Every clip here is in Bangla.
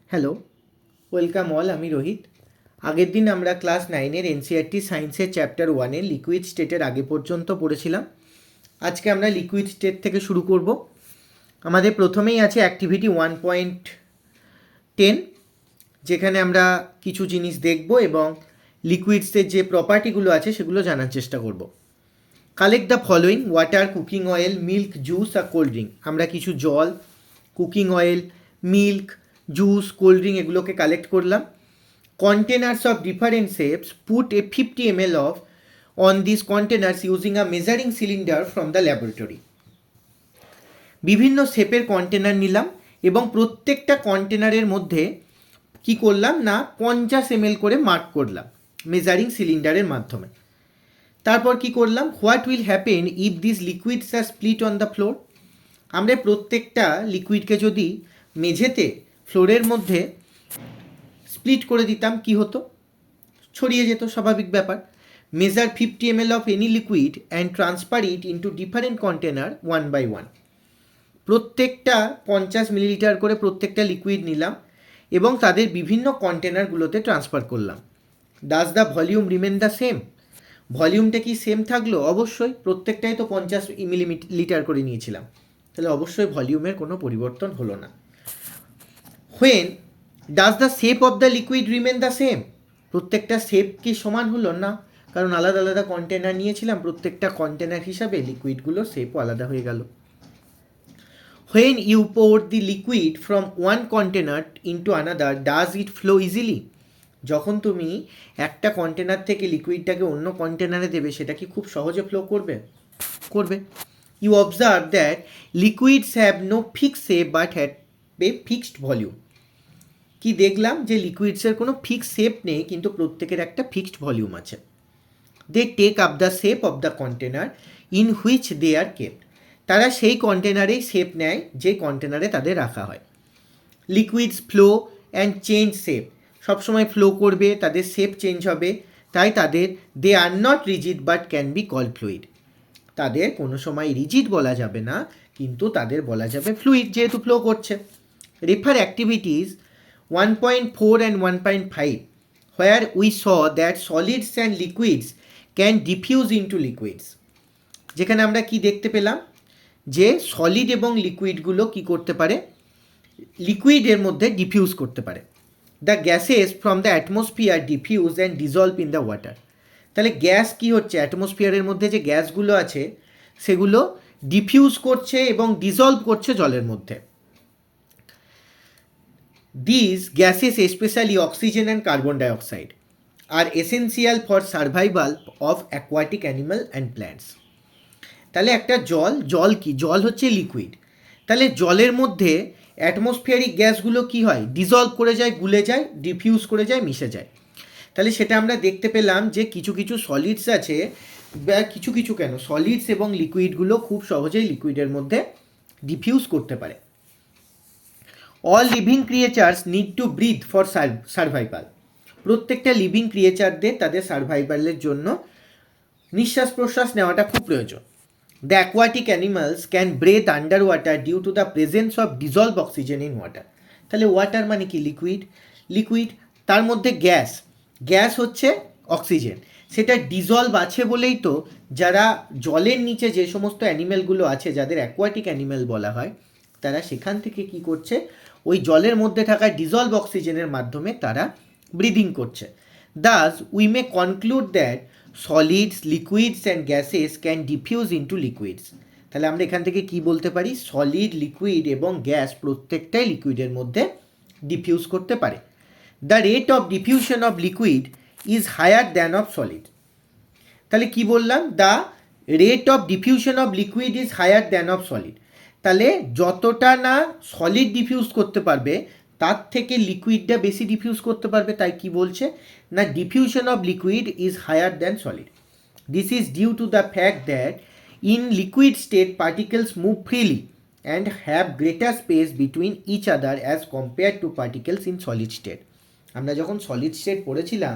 Hello, welcome all. আমি রোহিত। আগের দিন আমরা ক্লাস 9-এর এনসিইআরটি সায়েন্সের চ্যাপ্টার 1-এর লিকুইড স্টেটের আগে পর্যন্ত পড়েছিলাম। আজকে আমরা লিকুইড স্টেট থেকে শুরু করব। আমাদের প্রথমেই আছে অ্যাক্টিভিটি 1.10, যেখানে আমরা কিছু জিনিস দেখব এবং লিকুইডসের যে প্রপার্টিগুলো আছে সেগুলো জানার চেষ্টা করব। Collect the following: water, cooking oil, milk, juice আর কোল্ড ড্রিঙ্ক। আমরা কিছু জল, cooking oil, milk, juice, cold drink এগুলোকে কালেক্ট করলাম। Containers of different shapes, put a 50 ml of on these containers using a measuring cylinder from the laboratory. বিভিন্ন শেপের কন্টেনার নিলাম এবং প্রত্যেকটা কন্টেনারের মধ্যে কি করলাম না 50 ml করে মার্ক করলাম মেজারিং সিলিন্ডারের মাধ্যমে। তারপর কি করলাম, what will happen if this liquids are split on the floor. আমরা প্রত্যেকটা লিকুইডকে যদি মেঝেতে ফ্লোরের মধ্যে স্প্লিট করে দিতাম কি হতো? ছড়িয়ে যেত, স্বাভাবিক ব্যাপার। Measure 50 ml of any liquid and transfer it into different container 1 by 1। প্রত্যেকটা 50 মিলিলিটার করে প্রত্যেকটা লিকুইড নিলাম এবং তাদের বিভিন্ন কন্টেনারগুলোতে ট্রান্সফার করলাম। Does the volume remain the same? ভলিউমটা কি সেম থাকলো? অবশ্যই, প্রত্যেকটাই তো 50 মিলিলিটার করে নিয়েছিলাম, তাহলে অবশ্যই ভলিউমের কোনো পরিবর্তন হলো না। When does the shape of the liquid remain the same? প্রত্যেকটা শেপ কি সমান হলো না, কারণ আলাদা আলাদা কন্টেনার নিয়েছিলাম, প্রত্যেকটা কন্টেনার হিসাবে লিকুইডগুলোর শেপও আলাদা হয়ে গেল। When you pour the liquid from one container into another does it flow easily? যখন তুমি একটা কন্টেনার থেকে লিকুইডটাকে অন্য কন্টেনারে দেবে, সেটা কি খুব সহজে ফ্লো করবে? করবে। You observe that liquids have no fixed shape but have a fixed volume. কি দেখলাম? যে লিকুইডসের কোনো ফিক্সড শেপ নেই, কিন্তু প্রত্যেকের একটা ফিক্সড ভলিউম আছে। They take up the shape of the container in which they are kept. তারা সেই কন্টেনারেই শেপ নেয় যে কন্টেনারে তাদের রাখা হয়। Liquids flow and change shape, সবসময় ফ্লো করবে, তাদের শেপ চেঞ্জ হবে, তাই তাদের they are not rigid but can be call fluid. তাদের কোনো সময় রিজিড বলা যাবে না, কিন্তু তাদের বলা যাবে ফ্লুইড, যেহেতু ফ্লো করছে। Refer activities 1.4 and 1.5, where we saw that solids and liquids can diffuse into liquids. যেখানে আমরা কি দেখতে পেলাম? যে সলিড এবং লিকুইডগুলো কি করতে পারে? লিকুইডের মধ্যে ডিফিউজ করতে পারে। The gases from the atmosphere diffuse and dissolved in the water. তাহলে গ্যাস কি হচ্ছে? অ্যাটমসফিয়ারের মধ্যে যে গ্যাসগুলো আছে সেগুলো ডিফিউজ করছে এবং ডিজলভ করছে জলের মধ্যে। These gases, especially oxygen and carbon dioxide, are essential for survival of aquatic animal and plants. তাহলে একটা জল কি? জল হচ্ছে লিকুইড। তাহলে জলের মধ্যে অ্যাটমসফিয়ারিক গ্যাসগুলো কি হয়? ডিজলভ করে যায়, গুলে যায়, ডিফিউজ করে যায়, মিশে যায়। তাহলে সেটা আমরা দেখতে পেলাম যে কিছু কিছু সলিডস আছে, বা কিছু কিছু কেন, সলিডস এবং লিকুইডগুলো খুব সহজেই লিকুইডের মধ্যে ডিফিউজ করতে পারে। All living creatures need to breathe for survival. প্রত্যেকটা লিভিং ক্রিয়েচারদের তাদের সার্ভাইভালের জন্য নিঃশ্বাস প্রশ্বাস নেওয়াটা খুব প্রয়োজন। The aquatic animals can breathe under water due to the presence of dissolved oxygen in water. তাহলে ওয়াটার মানে কি? লিকুইড, তার মধ্যে গ্যাস হচ্ছে অক্সিজেন, সেটা ডিজলভ আছে বলেই তো যারা জলের নিচে যে সমস্ত অ্যানিমেলগুলো আছে, যাদের অ্যাকোয়াটিক অ্যানিমেল বলা হয়, তারা সেখান থেকে কি করছে? ওই জলের মধ্যে থাকা ডিজলভ অক্সিজেনের মাধ্যমে তারা ব্রিদিং করছে। Das we may conclude that solids, liquids and gases can diffuse into liquids. তাহলে আমরা এখান থেকে কি বলতে পারি? সলিড, লিকুইড এবং গ্যাস প্রত্যেকটাই লিকুইডের মধ্যে ডিফিউজ করতে পারে। The rate of diffusion of liquid is higher than of solid. তাহলে কি বললাম? The rate of diffusion of liquid is higher than of solid. তাহলে যতটা না সলিড ডিফিউজ করতে পারবে, তার থেকে লিকুইডটা বেশি ডিফিউজ করতে পারবে। তাই কি বলছে না, diffusion of liquid is higher than solid. This is due to the fact that in liquid state particles move freely and have greater space between each other as compare to particles in solid state. আমরা যখন সলিড স্টেট পড়েছিলাম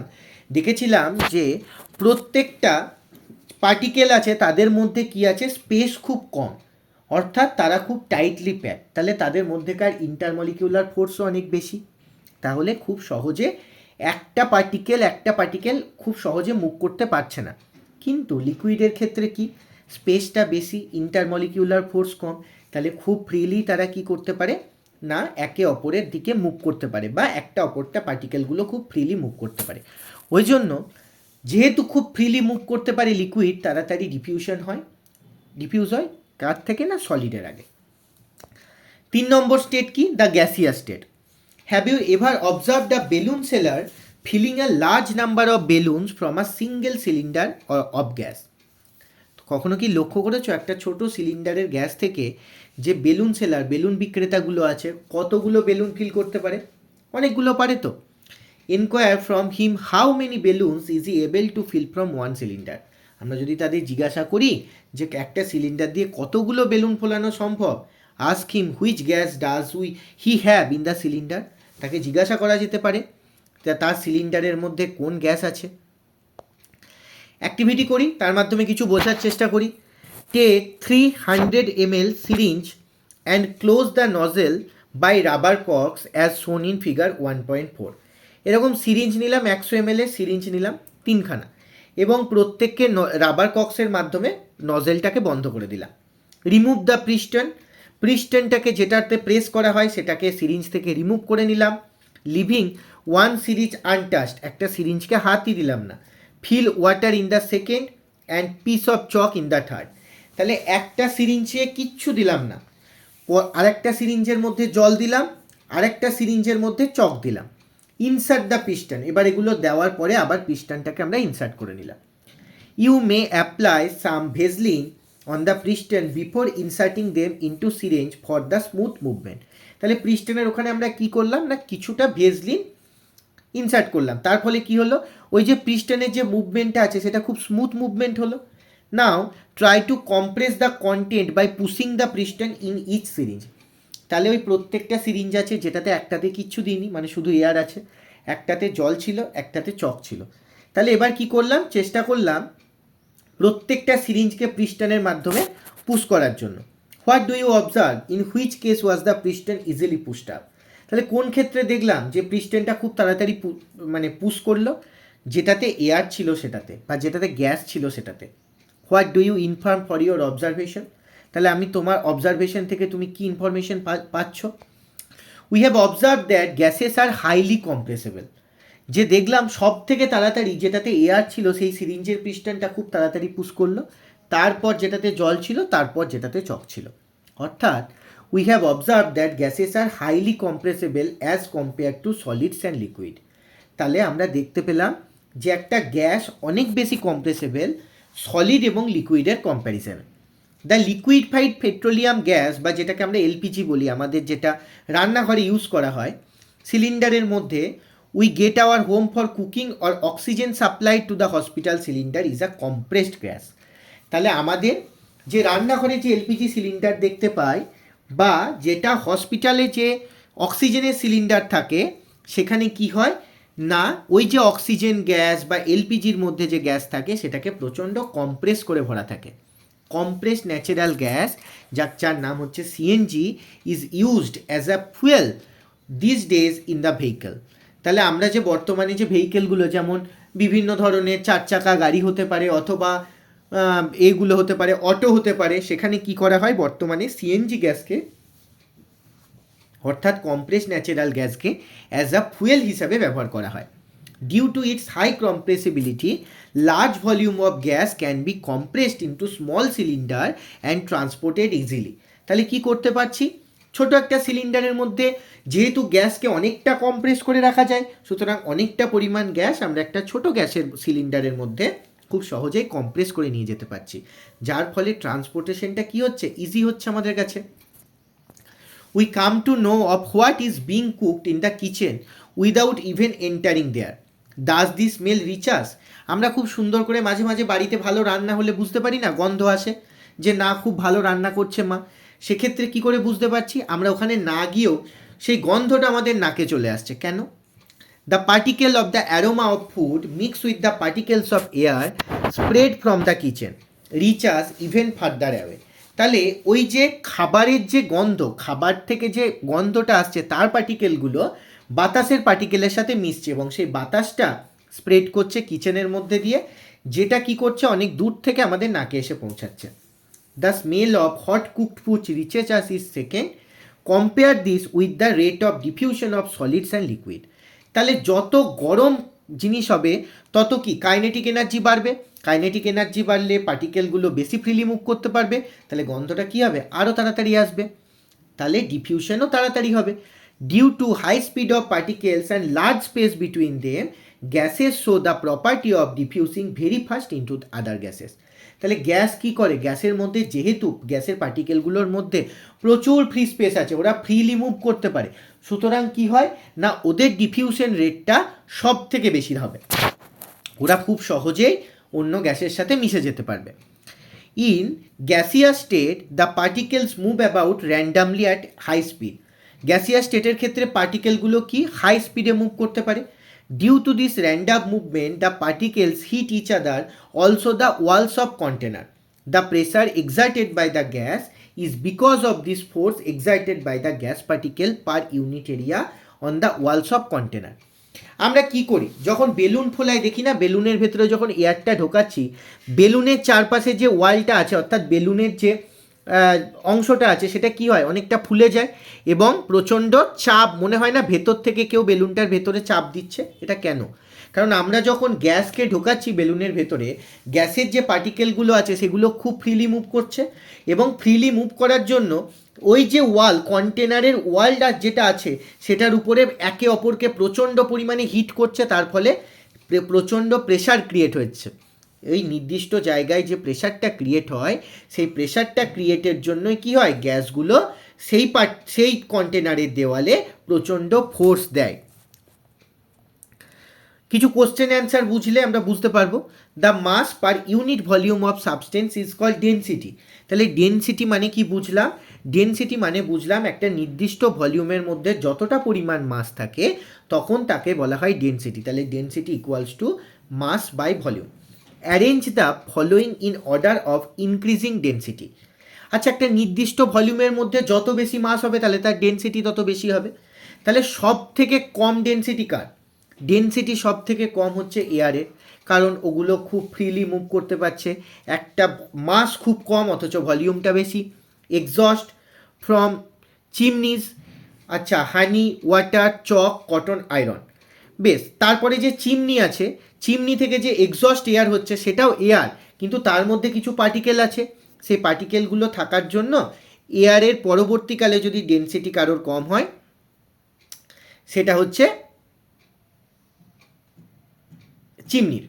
দেখেছিলাম যে প্রত্যেকটা পার্টিকেল আছে তাদের মধ্যে কি আছে? স্পেস খুব কম, অর্থাৎ তারা খুব টাইটলি প্যাক। তাহলে তাদের মধ্যেকার ইন্টারমলিকিউলার ফোর্সও অনেক বেশি। তাহলে খুব সহজে একটা পার্টিকেল খুব সহজে মুভ করতে পারছে না। কিন্তু লিকুইডের ক্ষেত্রে কি, স্পেসটা বেশি, ইন্টারমলিকিউলার ফোর্স কম, তাহলে খুব ফ্রিলি তারা কি করতে পারে না একে অপরের দিকে মুভ করতে পারে, বা একটা অপরটা পার্টিকেলগুলো খুব ফ্রিলি মুভ করতে পারে। ওই জন্য যেহেতু খুব ফ্রিলি মুভ করতে পারে লিকুইড, তাড়াতাড়ি ডিফিউজ হয় কার থেকে না সলিডের আগে। 3 নম্বর স্টেট কি, the gaseous state. Have you ever observe the balloon seller filling a large number of balloons from a single cylinder of gas? কখনো কি লক্ষ্য করেছো একটা ছোট সিলিন্ডারের গ্যাস থেকে যে বেলুন বিক্রেতাগুলো আছে কতগুলো বেলুন ফিল করতে পারে? অনেকগুলো পারে তো। Enquire from him how many balloons is he able to fill from one cylinder. আমরা যদি তাদের জিজ্ঞাসা করি যে একটা সিলিন্ডার দিয়ে কতগুলো বেলুন ফোলানো সম্ভব, ask him which gas does he have in the cylinder. তাকে জিজ্ঞাসা করা যেতে পারে তার সিলিন্ডারের মধ্যে কোন গ্যাস আছে। অ্যাক্টিভিটি করি, তার মাধ্যমে কিছু বোঝার চেষ্টা করি। Take 300 ml syringe and close the nozzle by rubber corks as shown in figure 1.4। এরকম সিরিঞ্জ নিলাম, 100 ml সিরিঞ্জ নিলাম 3খানা, এবং প্রত্যেককে রাবার কক্সের মাধ্যমে নজেলটাকে বন্ধ করে দিলাম। রিমুভ দ্য প্রিস্টনটাকে যেটাতে প্রেস করা হয় সেটাকে সিরিঞ্জ থেকে রিমুভ করে নিলাম। লিভিং ওয়ান সিরিঞ্জ আনটাচড, একটা সিরিঞ্জকে হাতই দিলাম না। Fill water in the second and piece of chalk in the third. তাহলে একটা সিরিঞ্জে কিচ্ছু দিলাম না, আরেকটা সিরিঞ্জের মধ্যে জল দিলাম, আরেকটা সিরিঞ্জের মধ্যে চক দিলাম। ইনসার্ট দ্য পিস্টন, এবার এগুলো দেওয়ার পরে আবার পিস্টনটাকে আমরা ইনসার্ট করে নিলাম। You may apply some Vaseline on the piston before inserting them into syringe for the smooth movement. তাহলে পিস্টনের ওখানে আমরা কি করলাম না কিছুটা ভেজলিন ইনসার্ট করলাম, তার ফলে কি হলো ওই যে পিস্টনের যে মুভমেন্টটা আছে সেটা খুব স্মুথ মুভমেন্ট হলো। Now try to compress the content by pushing the piston in each syringe. তাহলে ওই প্রত্যেকটা সিরিঞ্জ আছে যেটাতে একটাতে কিচ্ছু দিইনি, মানে শুধু এয়ার আছে, একটাতে জল ছিল, একটাতে চক ছিল। তাহলে এবার কি করলাম, চেষ্টা করলাম প্রত্যেকটা সিরিঞ্জকে পিস্টনের মাধ্যমে পুশ করার জন্য। What do you observe in which case was the piston easily pushed up? তাহলে কোন ক্ষেত্রে দেখলাম যে পিস্টনটা খুব তাড়াতাড়ি মানে পুশ করলো? যেটাতে এয়ার ছিল সেটাতে, বা যেটাতে গ্যাস ছিল সেটাতে। What do you inform for your observation? তাহলে আমি তোমার অবজারভেশন থেকে তুমি কি ইনফরমেশন পাচ্ছ? We have observe that gases are highly compressible. যে দেখলাম সব থেকে তাড়াতাড়ি যেটাতে এয়ার ছিল সেই সিরিঞ্জের পিস্টনটা খুব তাড়াতাড়ি পুশ করলো, তারপর যেটাতে জল ছিল, তারপর যেটাতে চক ছিল। অর্থাৎ we have observe that gases are highly compressible as compare to solids and liquid. তাহলে আমরা দেখতে পেলাম যে একটা গ্যাস অনেক বেশি কম্প্রেসেবল সলিড এবং লিকুইডের কম্প্যারিজনে। দ্য লিকুইডফাইড পেট্রোলিয়াম গ্যাস, বা যেটাকে আমরা এলপিজি বলি, আমাদের যেটা রান্নাঘরে ইউজ করা হয়, সিলিন্ডারের মধ্যে we get our home for cooking or oxygen supply to the hospital cylinder is a compressed gas. তাহলে আমাদের যে রান্নাঘরে যে এলপিজি সিলিন্ডার দেখতে পাই, বা যেটা হসপিটালে যে অক্সিজেনের সিলিন্ডার থাকে, সেখানে কি হয় না ওই যে অক্সিজেন গ্যাস বা এলপিজির মধ্যে যে গ্যাস থাকে সেটাকে প্রচণ্ড কম্প্রেস করে ভরা থাকে। কম্প্রেস ন্যাচারাল গ্যাস, যার নাম হচ্ছে CNG, is used as a fuel this days in the vehicle. তাহলে আমরা যে বর্তমানে যে ভেহিকেলগুলো, যেমন বিভিন্ন ধরনের 4 চাকা গাড়ি হতে পারে, অথবা এইগুলো হতে পারে, অটো হতে পারে, সেখানে কি করা হয় বর্তমানে সিএনজি গ্যাসকে, অর্থাৎ কম্প্রেস ন্যাচারাল গ্যাসকে অ্যাজ আ ফুয়েল হিসাবে ব্যবহার করা হয়। Due to its high compressibility, large volume of gas can be compressed into small cylinder and transported easily. তাহলে কি করতে পারছি, ছোট একটা সিলিন্ডারের মধ্যে যেহেতু গ্যাসকে অনেকটা কম্প্রেস করে রাখা যায়, সুতরাং অনেকটা পরিমাণ গ্যাস আমরা একটা ছোট গ্যাসের সিলিন্ডারের মধ্যে খুব সহজেই কম্প্রেস করে নিয়ে যেতে পারছি, যার ফলে ট্রান্সপোর্টেশনটা কি হচ্ছে, ইজি হচ্ছে আমাদের কাছে। We come to know of what is being cooked in the kitchen without even entering there. Does this smell reach us? আমরা খুব সুন্দর করে মাঝে মাঝে বাড়িতে ভালো রান্না হলে বুঝতে পারি না, গন্ধ আসে যে না খুব ভালো রান্না করছে মা। সেক্ষেত্রে কি করে বুঝতে পারছি, আমরা ওখানে না গিয়েও সেই গন্ধটা আমাদের নাকে চলে আসছে। কেন? The particle of the aroma of food mixed with the particles of air spread from the kitchen reach us even further away. তাহলে ওই যে খাবারের যে গন্ধ, খাবার থেকে যে গন্ধটা আসছে তার পার্টিকেলগুলো বাতাসের পার্টিকেলের সাথে মিশছে এবং সেই বাতাসটা স্প্রেড করছে কিচেনের মধ্যে দিয়ে, যেটা কি করছে অনেক দূর থেকে আমাদের নাকে এসে পৌঁছাচ্ছে। The smell of hot cooked food reaches us is second, compare this with the rate of diffusion of solids and liquid. তাহলে যত গরম জিনিস হবে তত কি কাইনেটিক এনার্জি বাড়বে, কাইনেটিক এনার্জি বাড়লে পার্টিকেলগুলো বেশি ফ্রিলি মুভ করতে পারবে, তাহলে গন্ধটা কী হবে আরও তাড়াতাড়ি আসবে, তাহলে ডিফিউশনও তাড়াতাড়ি হবে। Due to high speed of particles and large space between them, gases show the property of diffusing very fast into other gases. তাহলে গ্যাস কি করে, গ্যাসের মধ্যে যেহেতু গ্যাসের পার্টিকেলগুলোর মধ্যে প্রচুর ফ্রি স্পেস আছে, ওরা ফ্রিলি মুভ করতে পারে, সুতরাং কি হয় না ওদের ডিফিউশন রেটটা সব থেকে বেশি হবে, ওরা খুব সহজেই অন্য গ্যাসের সাথে মিশে যেতে পারবে। In gaseous state the particles move about randomly at high speed. Gaseous স্টেটের ক্ষেত্রে পার্টিকেলগুলো কি হাই স্পিডে মুভ করতে পারে। Due to this random movement the particles hit each other, also the walls of container. The pressure exerted by the gas is because of this force exerted by the gas particle per unit area on the walls of container. আমরা কি করি যখন বেলুন ফোলাই দেখি না, বেলুনের ভেতরে যখন এয়ারটা ঢোকাচ্ছি, বেলুনের চারপাশে যে ওয়ালটা আছে অর্থাৎ বেলুনের যে অংশটা আছে সেটা কি হয় অনেকটা ফুলে যায় এবং প্রচণ্ড চাপ, মনে হয় না ভেতর থেকে কেউ বেলুনটার ভেতরে চাপ দিচ্ছে। এটা কেন? কারণ আমরা যখন গ্যাসকে ঢোকাচ্ছি বেলুনের ভেতরে, গ্যাসের যে পার্টিকেলগুলো আছে সেগুলো খুব ফ্রিলি মুভ করছে এবং ফ্রিলি মুভ করার জন্য ওই যে ওয়াল, কন্টেনারের ওয়ালটা যেটা আছে সেটার উপরে একে অপরকে প্রচণ্ড পরিমাণে হিট করছে, তার ফলে প্রচণ্ড প্রেশার ক্রিয়েট হচ্ছে। এই নির্দিষ্ট জায়গায় যে প্রেশারটা ক্রিয়েট হয় সেই প্রেশারটা ক্রিয়েটের জন্যই কি হয় গ্যাসগুলো সেই কন্টেনারের দেওয়ালে প্রচণ্ড ফোর্স দেয়। কিছু কোশ্চেন অ্যান্সার বুঝলে আমরা বুঝতে পারবো। The mass per unit volume of substance is called density. তাহলে ডেনসিটি মানে কি বুঝলাম? ডেনসিটি মানে বুঝলাম একটা নির্দিষ্ট ভলিউমের মধ্যে যতটা পরিমাণ মাস থাকে তখন তাকে বলা হয় ডেনসিটি। তাহলে density equals to mass by volume. Arrange the following in order of increasing density. আচ্ছা, একটা নির্দিষ্ট ভলিউমের মধ্যে যত বেশি মাস হবে তাহলে তার ডেনসিটি তত বেশি হবে। তাহলে সব থেকে কম ডেনসিটি কার? ডেনসিটি সব থেকে কম হচ্ছে এয়ারের, কারণ ওগুলো খুব ফ্রিলি মুভ করতে পারছে, একটা মাস খুব কম অথচ ভলিউমটা বেশি। এক্সস্ট ফ্রম চিমনিজ, আচ্ছা হানি, ওয়াটার, চক, কটন, আয়রন। বেশ, তারপরে যে চিমনি আছে, চিমনি থেকে যে এক্সস্ট এয়ার হচ্ছে সেটাও এয়ার, কিন্তু তার মধ্যে কিছু পার্টিকেল আছে, সেই পার্টিকেলগুলো থাকার জন্য এয়ারের পরবর্তীকালে যদি ডেনসিটি কারোর কম হয় সেটা হচ্ছে চিমনির।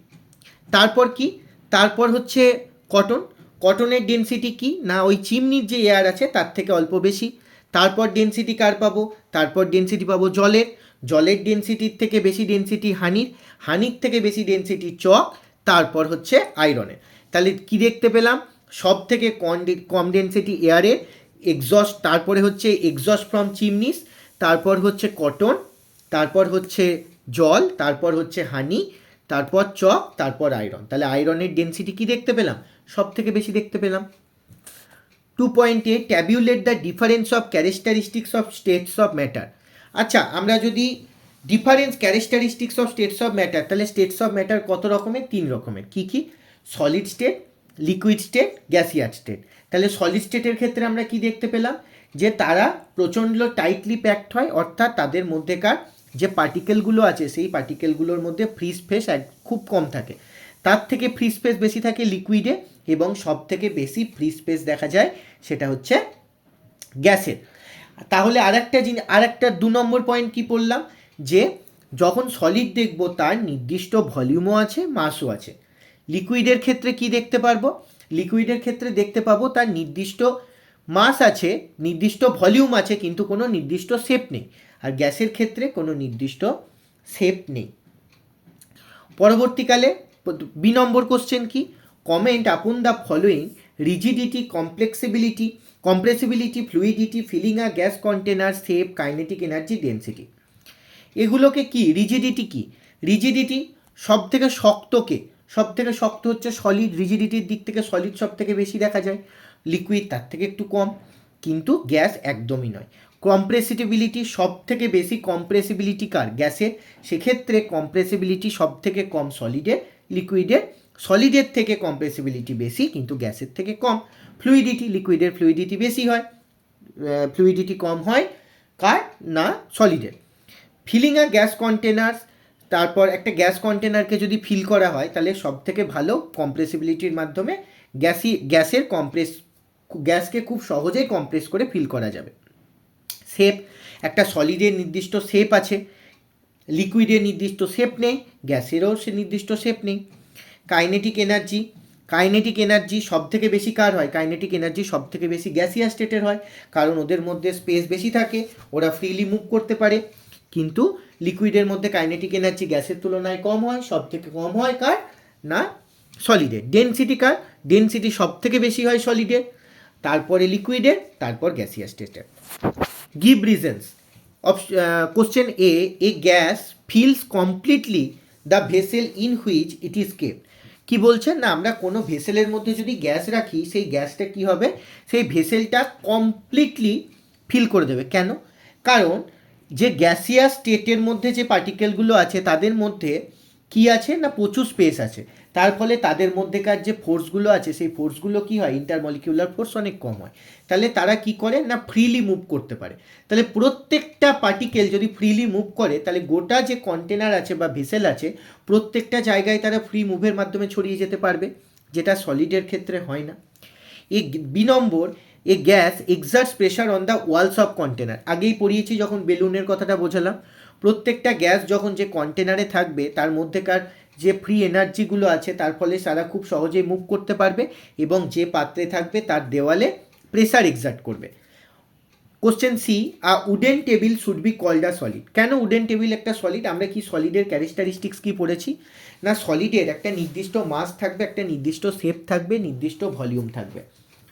তারপর কি? তারপর হচ্ছে কটন। কটনের ডেনসিটি কি না ওই চিমনির যে এয়ার আছে তার থেকে অল্প বেশি। তারপর ডেনসিটি কার পাবো? তারপর ডেনসিটি পাবো জলের। জলের ডেনসিটির থেকে বেশি ডেনসিটি হানির, হানির থেকে বেশি ডেনসিটি চক, তারপর হচ্ছে আয়রনের। তাহলে কি দেখতে পেলাম? সব থেকে কম ডেনসিটি এয়ারের, এক্সস্ট, তারপরে হচ্ছে এক্সস্ট ফ্রম চিমনিস, তারপর হচ্ছে কটন, তারপর হচ্ছে জল, তারপর হচ্ছে হানি, তারপর চক, তারপর আয়রন। তাহলে আয়রনের ডেনসিটি কি দেখতে পেলাম? সব থেকে বেশি দেখতে পেলাম। 2.8 tabulate the difference of characteristics of states of matter. আচ্ছা, আমরা যদি difference characteristics of states of matter, তাহলে স্টেটস অফ ম্যাটার কত রকমের? 3 রকমের। কি কি? Solid state, liquid state, gaseous state. তাহলে সলিড স্টেটের ক্ষেত্রে আমরা কি দেখতে পেলাম? যে তারা প্রচণ্ড টাইটলি প্যাকড হয়, অর্থাৎ তাদের মধ্যেকার যে পার্টিকেলগুলো আছে সেই পার্টিকেলগুলোর মধ্যে ফ্রি স্পেস খুব কম থাকে। তার থেকে ফ্রি স্পেস বেশি থাকে লিকুইডে, এবং সব থেকে বেশি ফ্রি স্পেস দেখা যায় সেটা হচ্ছে গ্যাসের। তাহলে আরেকটা 2 নম্বর পয়েন্ট কি পড়লাম? যে যখন সলিড দেখব তার নির্দিষ্ট ভলিউমও আছে, মাসও আছে। লিকুইডের ক্ষেত্রে কি দেখতে পারবো? লিকুইডের ক্ষেত্রে দেখতে পাবো তার নির্দিষ্ট মাস আছে, নির্দিষ্ট ভলিউম আছে, কিন্তু কোনো নির্দিষ্ট শেপ নেই। আর গ্যাসের ক্ষেত্রে কোনো নির্দিষ্ট শেপ নেই। পরবর্তীকালে বি নম্বর কোশ্চেন কি? Comment upon the following rigidity, compressibility, fluidity, filling a gas container, shape, kinetic energy, density. এগুলোকে কি? রিজিডিটি কি? রিজিডিটি সব থেকে শক্তকে, সব থেকে শক্ত হচ্ছে সলিড। রিজিডিটির দিক থেকে সলিড সব থেকে বেশি দেখা যায়। লিকুইড তার থেকে একটু কম, কিন্তু গ্যাস একদমই নয়। কম্প্রেসিবিলিটি সব থেকে বেশি কম্প্রেসিবিলিটি কার? গ্যাসের। সেক্ষেত্রে কম্প্রেসিবিলিটি সব থেকে কম সলিডের, লিকুইডের। সলিডের থেকে কম্প্রেসিবিলিটি বেশি কিন্তু গ্যাসের থেকে কম। ফ্লুইডিটি, লিকুইডের ফ্লুইডিটি বেশি হয়, ফ্লুইডিটি কম হয় কার? না সলিডের। ফিলিং আ গ্যাস কন্টেনার্স, তারপর একটা গ্যাস কন্টেনারকে যদি ফিল করা হয় তাহলে সব থেকে ভালো কম্প্রেসিবিলিটির মাধ্যমে গ্যাসকে খুব সহজেই কম্প্রেস করে ফিল করা যাবে। শেপ, একটা সলিডের নির্দিষ্ট শেপ আছে, লিকুইডের নির্দিষ্ট শেপ নেই, গ্যাসেরও সে নির্দিষ্ট শেপ নেই। কাইনেটিক এনার্জি সব থেকে বেশি কার হয়? কাইনেটিক এনার্জি সব থেকে বেশি গ্যাসিয়াস স্টেটের হয়, কারণ ওদের মধ্যে স্পেস বেশি থাকে, ওরা ফ্রিলি মুভ করতে পারে। কিন্তু লিকুইডের মধ্যে কাইনেটিক এনার্জি গ্যাসের তুলনায় কম হয়, সব থেকে কম হয় কার? না সলিডের। ডেনসিটি কার? ডেনসিটি সব থেকে বেশি হয় সলিডের, তারপরে লিকুইডের, তারপর গ্যাসিয়াস স্টেটের। Give reasons. Question a gas feels completely the vessel in which it is kept. কি বলছেন না, আমরা কোনো ভেসেলের মধ্যে যদি গ্যাস রাখি সেই গ্যাসটা কি হবে? সেই ভেসেলটা কমপ্লিটলি ফিল করে দেবে। কেন? কারণ যে গ্যাসিয়াস স্টেটের মধ্যে যে পার্টিকেলগুলো আছে তাদের মধ্যে কি আছে না প্রচুর স্পেস আছে, তার ফলে তাদের মধ্যেকার যে ফোর্সগুলো আছে সেই ফোর্সগুলো কি হয়? ইন্টারমলিকিউলার ফোর্স অনেক কম হয়। তাহলে তারা কি করে না ফ্রিলি মুভ করতে পারে। তাহলে প্রত্যেকটা পার্টিকেল যদি ফ্রিলি মুভ করে তাহলে গোটা যে কন্টেনার আছে বা ভেসেল আছে প্রত্যেকটা জায়গায় তারা ফ্রি মুভের মাধ্যমে ছড়িয়ে যেতে পারবে, যেটা সলিডের ক্ষেত্রে হয় না। B number, a gas exerts pressure on the walls of container. আগেই পড়িয়েছি যখন বেলুনের কথাটা বোঝালাম, প্রত্যেকটা গ্যাস যখন যে কন্টেনারে থাকবে তার মধ্যেকার যে ফ্রি এনার্জিগুলো আছে তার ফলে সারা খুব সহজেই মুভ করতে পারবে এবং যে পাত্রে থাকবে তার দেওয়ালে প্রেসার এক্সার্ট করবে। Question C, a wooden table should be called a solid. কেন উডেন টেবিল একটা সলিড? আমরা কি সলিডের ক্যারেক্টারিস্টিক্স কি পড়েছি না, সলিডের একটা নির্দিষ্ট মাস থাকবে, একটা নির্দিষ্ট শেপ থাকবে, নির্দিষ্ট ভলিউম থাকবে।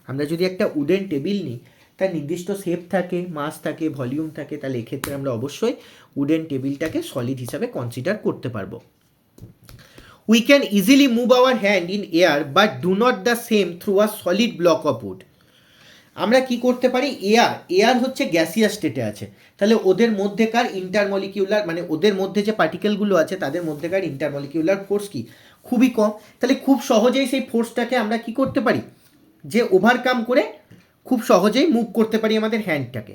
আমরা যদি একটা উডেন টেবিল নিই তার নির্দিষ্ট শেপ থাকে, মাস থাকে, ভলিউম থাকে, তাহলে এক্ষেত্রে আমরা অবশ্যই উডেন টেবিলটাকে সলিড হিসাবে কনসিডার করতে পারবো। We can easily move our hand in air but do not the same through a solid block of wood. আমরা কি করতে পারি? এয়ার হচ্ছে গ্যাসিয়াস স্টেটে আছে, তাহলে ওদের মধ্যেকার ইন্টারমলিকিউলার মানে ওদের মধ্যে যে পার্টিকেলগুলো আছে তাদের মধ্যেকার ইন্টারমলিকিউলার ফোর্স কি? খুবই কম। তাহলে খুব সহজেই সেই ফোর্সটাকে আমরা কি করতে পারি? যে ওভারকাম করে খুব সহজেই মুভ করতে পারি আমাদের হ্যান্ডটাকে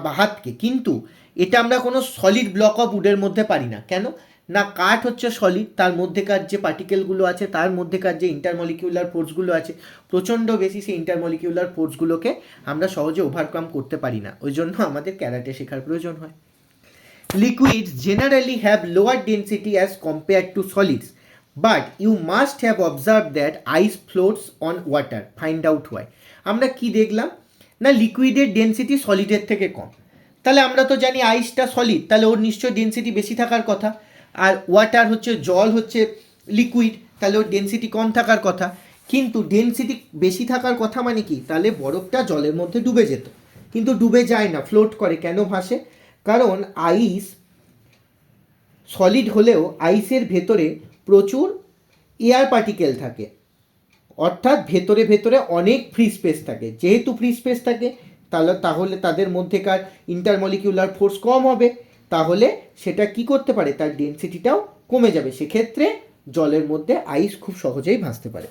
বা হাতকে। কিন্তু এটা আমরা কোনো সলিড ব্লক অফ উডের মধ্যে পারি না। কেন না, কাঠ হচ্ছে সলিড, তার মধ্যেকার যে পার্টিকেলগুলো আছে তার মধ্যেকার যে ইন্টারমলিকিউলার ফোর্সগুলো আছে প্রচণ্ড বেশি, সেই ইন্টারমলিকিউলার ফোর্সগুলোকে আমরা সহজে ওভারকাম করতে পারি না, ওই জন্য আমাদের ক্যারাটে শেখার প্রয়োজন হয়। Liquids generally have lower density as compare to solids, but you must have observe that ice floats on water, find out why. আমরা কি দেখলাম না, লিকুইডের ডেন্সিটি সলিডের থেকে কম। তাহলে আমরা তো জানি আইসটা সলিড, তাহলে ওর নিশ্চয়ই ডেন্সিটি বেশি থাকার কথা, আর ওয়াটার হচ্ছে জল হচ্ছে লিকুইড, তাহলে ওর ডেন্সিটি কম থাকার কথা। কিন্তু ডেন্সিটি বেশি থাকার কথা মানে কি? তাহলে বরফটা জলের মধ্যে ডুবে যেত, কিন্তু ডুবে যায় না, ফ্লোট করে। কেন ভাসে? কারণ আইস সলিড হলেও আইসের ভেতরে প্রচুর এয়ার পার্টিকেল থাকে, অর্থাৎ ভেতরে ভেতরে অনেক ফ্রি স্পেস থাকে। যেহেতু ফ্রি স্পেস থাকে তাহলে তাদের মধ্যেকার ইন্টারমলিকিউলার ফোর্স কম হবে, তাহলে সেটা কি করতে পারে? তার ডেন্সিটিটাও কমে যাবে। সেক্ষেত্রে জলের মধ্যে আইস খুব সহজেই ভাসতে পারে।